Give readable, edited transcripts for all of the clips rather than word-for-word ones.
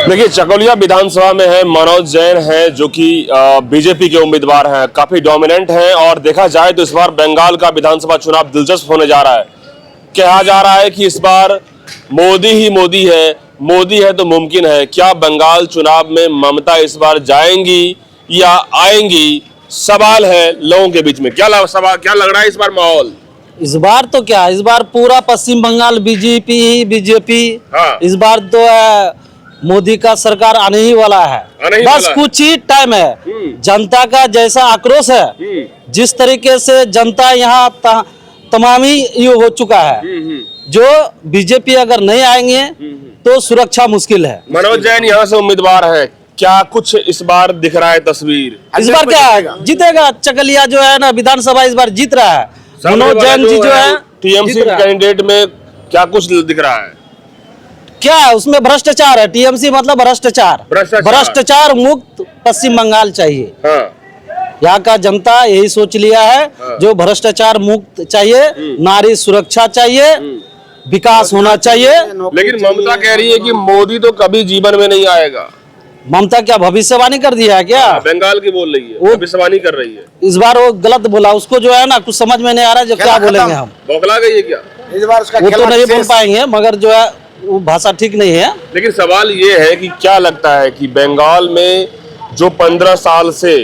देखिए, चकौलिया विधानसभा में है मनोज जैन हैं जो कि बीजेपी के उम्मीदवार हैं, काफी डोमिनेंट हैं और देखा जाए तो इस बार बंगाल का विधानसभा चुनाव दिलचस्प होने जा रहा है। कहा जा रहा है कि इस बार मोदी ही मोदी है तो मुमकिन है। क्या बंगाल चुनाव में ममता इस बार जाएंगी या आएंगी, सवाल है लोगों के बीच में। क्या लग रहा है इस बार माहौल? इस बार तो क्या, इस बार पूरा पश्चिम बंगाल बीजेपी। हाँ। इस बार तो मोदी का सरकार आने ही वाला है। बस कुछ ही टाइम है। जनता का जैसा आक्रोश है, जिस तरीके से जनता यहाँ तमामी ये हो चुका है, जो बीजेपी अगर नहीं आएंगे तो सुरक्षा मुश्किल है। मनोज जैन यहाँ से उम्मीदवार है, क्या कुछ इस बार दिख रहा है तस्वीर? इस बार क्या है, जीतेगा। चकलिया जो है ना विधानसभा इस बार जीत रहा है। मनोज जैन जी जो है टीएमसी कैंडिडेट में क्या कुछ दिख रहा है? क्या है उसमें भ्रष्टाचार है। टीएमसी मतलब भ्रष्टाचार मुक्त पश्चिम बंगाल चाहिए। हाँ। यहाँ का जनता यही सोच लिया है। हाँ। जो भ्रष्टाचार मुक्त चाहिए, नारी सुरक्षा चाहिए, विकास होना चाहिए। लेकिन ममता कह रही है कि मोदी तो कभी जीवन में नहीं आएगा। ममता क्या भविष्यवाणी कर दिया है क्या? बंगाल की बोल रही है, वो भविष्यवाणी कर रही है। इस बार वो गलत बोला, उसको जो है ना कुछ समझ में नहीं आ रहा जो क्या बोलेंगे हम। बौखला गई है क्या इस बार? उसका वो तो नहीं बोल पाएंगे, मगर जो है वो भाषा ठीक नहीं है। लेकिन सवाल ये है कि क्या लगता है कि बंगाल में जो 15 साल से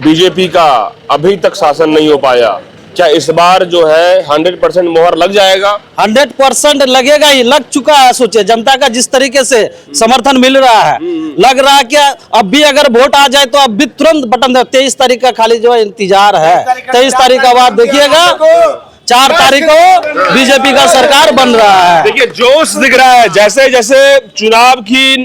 बीजेपी का अभी तक शासन नहीं हो पाया, क्या इस बार जो है 100% मोहर लग जाएगा? 100% लगेगा ही, लग चुका है। सोचे जनता का जिस तरीके से समर्थन मिल रहा है, लग रहा है कि अब भी अगर वोट आ जाए तो अब भी तुरंत बटन दे। 23 तारीख का खाली जो है इंतजार है। 23 तारीख का बाद देखिएगा, 4 तारीख को बीजेपी का सरकार बन रहा है। देखिए, जोश दिख रहा है। जैसे जैसे चुनाव की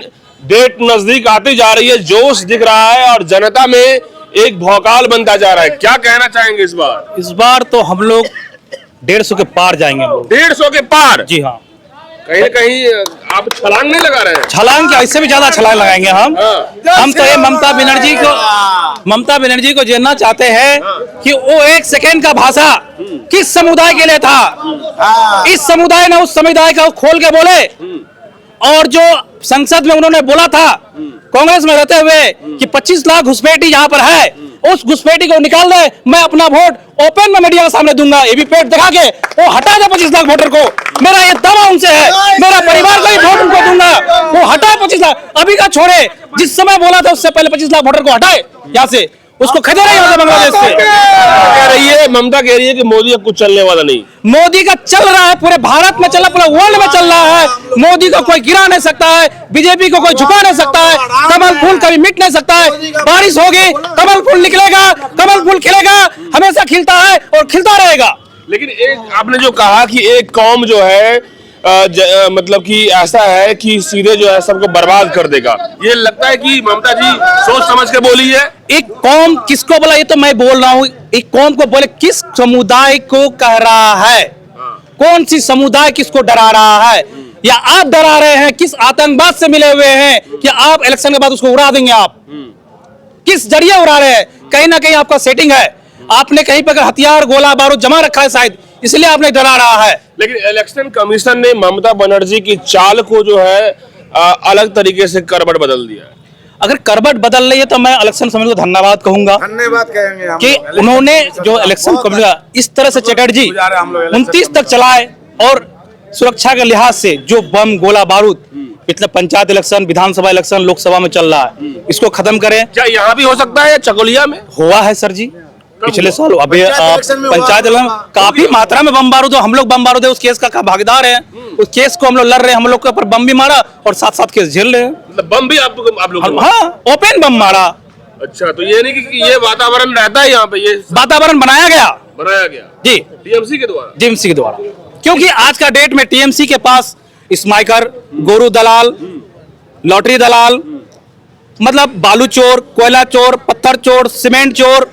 डेट नजदीक आती जा रही है, जोश दिख रहा है और जनता में एक भौकाल बनता जा रहा है। क्या कहना चाहेंगे इस बार? इस बार तो हम लोग 150 के पार जाएंगे। हम लोग 150 के पार? जी हाँ। कहीं न कहीं आप छलांग नहीं लगा रहे हैं? छलांग क्या, इससे भी ज्यादा छलांग लगाएंगे हम। हम तो ये ममता बनर्जी को जानना चाहते हैं कि वो 1 सेकेंड का भाषा किस समुदाय के लिए था। इस समुदाय ने उस समुदाय का खोल के बोले। और जो संसद में उन्होंने बोला था कांग्रेस में रहते हुए कि 25 लाख घुसपैठी यहाँ पर है, उस घुसपैठी को निकाल दे, मैं अपना वोट ओपन में मीडिया के सामने दूंगा। ये भी पेट दिखा के वो हटा दे 25 लाख वोटर को। मेरा ये दावा उनसे है, मेरा परिवार का ही वोट उनको दूंगा। वो हटाए 25 लाख, अभी का छोड़े, जिस समय बोला था उससे पहले 25 लाख वोटर को हटाए यहाँ से, उसको खदेड़ा यहाँ से बांग्लादेश से। कह रही है, ममता कह रही है कि मोदी का कुछ चलने वाला नहीं। मोदी का चल रहा है, पूरे भारत में चल रहा, पूरे वर्ल्ड में चल रहा है। मोदी को कोई गिरा नहीं सकता है, बीजेपी को कोई झुका नहीं सकता है। कमल फूल कभी मिट नहीं सकता है। बारिश होगी, कमल फूल निकलेगा, कमल फूल खिलेगा, हमेशा खिलता है और खिलता रहेगा। लेकिन एक आपने जो कहा कि एक कौम जो है मतलब कि ऐसा है कि सीधे जो है सबको बर्बाद कर देगा, ये लगता है कि ममता जी सोच समझ के बोली है? एक कौम किसको बोला, ये तो मैं बोल रहा हूँ। एक कौम को बोले, किस समुदाय को कह रहा है? कौन सी समुदाय किसको डरा रहा है? या आप डरा रहे हैं? किस आतंकवाद से मिले हुए हैं कि आप इलेक्शन के बाद उसको उड़ा देंगे? आप किस जरिए उड़ा रहे हैं? कहीं ना कहीं आपका सेटिंग है। आपने कहीं पर हथियार गोला बारूद जमा रखा है शायद, इसलिए आपने डरा रहा है। लेकिन इलेक्शन कमीशन ने ममता बनर्जी की चाल को जो है अलग तरीके से करवट बदल दिया है। अगर करवट बदल रही है तो मैं इलेक्शन कमीशन को धन्यवाद कहूंगा। धन्यवाद कहेंगे हम कि उन्होंने जो इलेक्शन कमीशन इस तरह से चटर्जी 29 तक चलाए और सुरक्षा के लिहाज से जो बम गोला बारूद पिछले पंचायत इलेक्शन, विधानसभा इलेक्शन, लोकसभा में चल रहा है, इसको खत्म करें। क्या यहाँ भी हो सकता है? चकौलिया में हुआ है सर जी पिछले साल। अभी पंचायत इलेक्शन काफी मात्रा में बम बारूद, हम लोग बम बारूद है उस केस का भागीदार है। उस केस को हम लोग लड़ रहे हैं, हम लोग के ऊपर बम भी मारा और साथ केस झेल रहे हैं। मतलब बम भी आप लोग? हाँ, ओपन बम मारा। अच्छा, तो ये नहीं कि ये वातावरण रहता है यहाँ पे? ये वातावरण बनाया गया जी टीएमसी के द्वारा? टीएमसी के द्वारा, क्योंकि आज का डेट में टीएमसी के पास स्माइकर, गोरू दलाल, लॉटरी दलाल, मतलब बालू चोर, कोयला चोर, पत्थर चोर, सीमेंट चोर,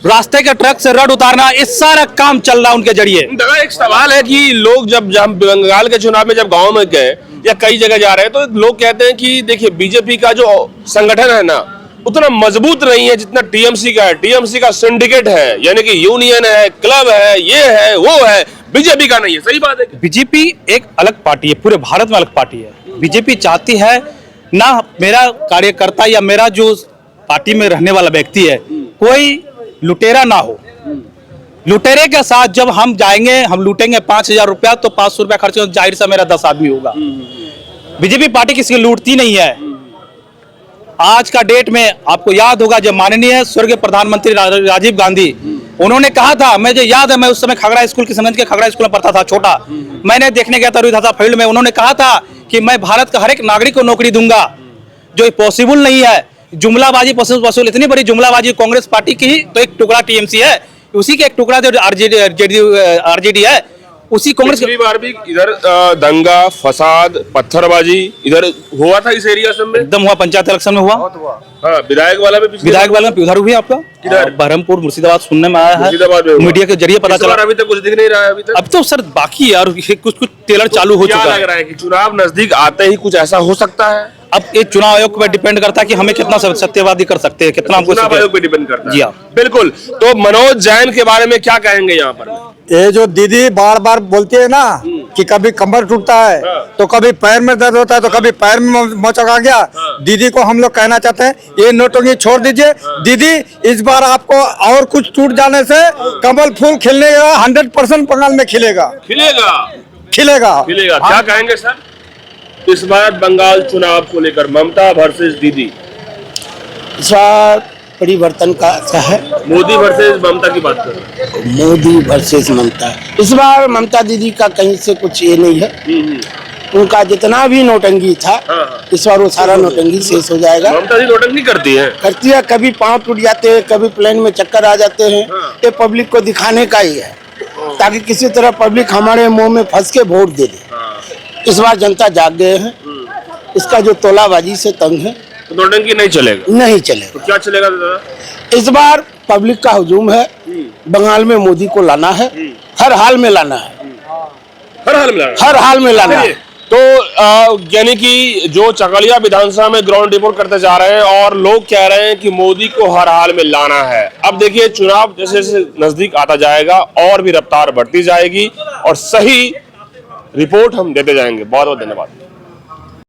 रास्ते के ट्रक से रड उतारना, इस सारा काम चल रहा है उनके जरिए। एक सवाल है कि लोग जब बंगाल के चुनाव में जब गांव में गए या कई जगह जा रहे हैं तो लोग कहते हैं कि देखिए बीजेपी का जो संगठन है ना उतना मजबूत नहीं है जितना टीएमसी का है। टीएमसी का सिंडिकेट है, यानी कि यूनियन है, क्लब है, ये है, वो है, बीजेपी का नहीं है। सही बात है। बीजेपी एक अलग पार्टी है, पूरे भारत में अलग पार्टी है। बीजेपी चाहती है ना मेरा कार्यकर्ता या मेरा जो पार्टी में रहने वाला व्यक्ति है कोई लुटेरा ना हो। लुटेरे के साथ जब हम जाएंगे, हम लूटेंगे 5,000 रुपया तो 500 रुपया खर्च हो, जाहिर सा मेरा 10 आदमी होगा। बीजेपी पार्टी किसी की लूटती नहीं है। आज का डेट में आपको याद होगा जब माननीय स्वर्गीय प्रधानमंत्री राजीव गांधी, उन्होंने कहा था, मुझे याद है मैं उस समय खगड़ा स्कूल की समझ के खगड़ा स्कूल में पढ़ता था छोटा, मैंने देखने गया था रुई फील्ड में, उन्होंने कहा था कि मैं भारत का हर एक नागरिक को नौकरी दूंगा, जो पॉसिबल नहीं है। जुमलाबाजी वसूल, इतनी बड़ी जुमलाबाजी कांग्रेस पार्टी की ही तो एक टुकड़ा टीएमसी है, उसी के एक टुकड़ा जो आरजेडी है, उसी कांग्रेस। पिछली बार भी इधर दंगा फसाद पत्थरबाजी इधर हुआ था इस एरिया सब में, एकदम हुआ, पंचायत इलेक्शन में हुआ। हाँ, विधायक वाला में उधर हुई आपका बहरमपुर मुर्शिदाबाद सुनने में आया है, मीडिया के जरिए पता चला। अभी तक कुछ दिख नहीं रहा है अभी तक। अब तो सर बाकी है और कुछ टेलर चालू हो चुका है। लग रहा है कि चुनाव नजदीक आते ही कुछ ऐसा हो सकता है। अब ये चुनाव आयोग पर डिपेंड करता है कि हमें कितना सत्यवादी कर सकते हैं, कितना हमको चुनाव आयोग पे डिपेंड करता है। जी हाँ, बिल्कुल। तो मनोज जैन के बारे में क्या कहेंगे यहाँ पर? ये जो दीदी बार बार बोलती है ना कि कभी कमर टूटता है तो कभी पैर में दर्द होता है तो कभी पैर में मोचक आ गया, दीदी को हम लोग कहना चाहते हैं ये नोटंकी छोड़ दीजिए। दीदी इस बार आपको और कुछ टूट जाने से कमल फूल खिलने का 100% बंगाल में खिलेगा। क्या कहेंगे सर इस बार बंगाल चुनाव को लेकर, ममता वर्सेस दीदी? इस बार परिवर्तन का है, मोदी वर्सेस ममता की बात कर रहे हैं। मोदी वर्सेस ममता। इस बार ममता दीदी का कहीं से कुछ ये नहीं है, उनका जितना भी नोटंकी था इस बार वो सारा नोटंकी शेष हो जाएगा। ममता जी नोटंकी करती है, कभी पांव टूट जाते हैं, कभी प्लेन में चक्कर आ जाते हैं। ये पब्लिक को दिखाने का ही है ताकि किसी तरह पब्लिक हमारे मुंह में फंस के वोट दे दे। इस बार जनता जाग गए हैं, इसका जो तोलाबाजी से तंग है तो नोटंकी नहीं चलेगा। तो क्या चलेगा दादा? इस बार पब्लिक का हुजूम है, बंगाल में मोदी को लाना है, हर हाल में लाना है, हर हाल में लाना है। तो यानी कि जो चकलिया विधानसभा में ग्राउंड रिपोर्ट करते जा रहे हैं और लोग कह रहे हैं कि मोदी को हर हाल में लाना है। अब देखिए चुनाव जैसे जैसे नजदीक आता जाएगा और भी रफ्तार बढ़ती जाएगी और सही रिपोर्ट हम देते जाएंगे। बहुत बहुत धन्यवाद।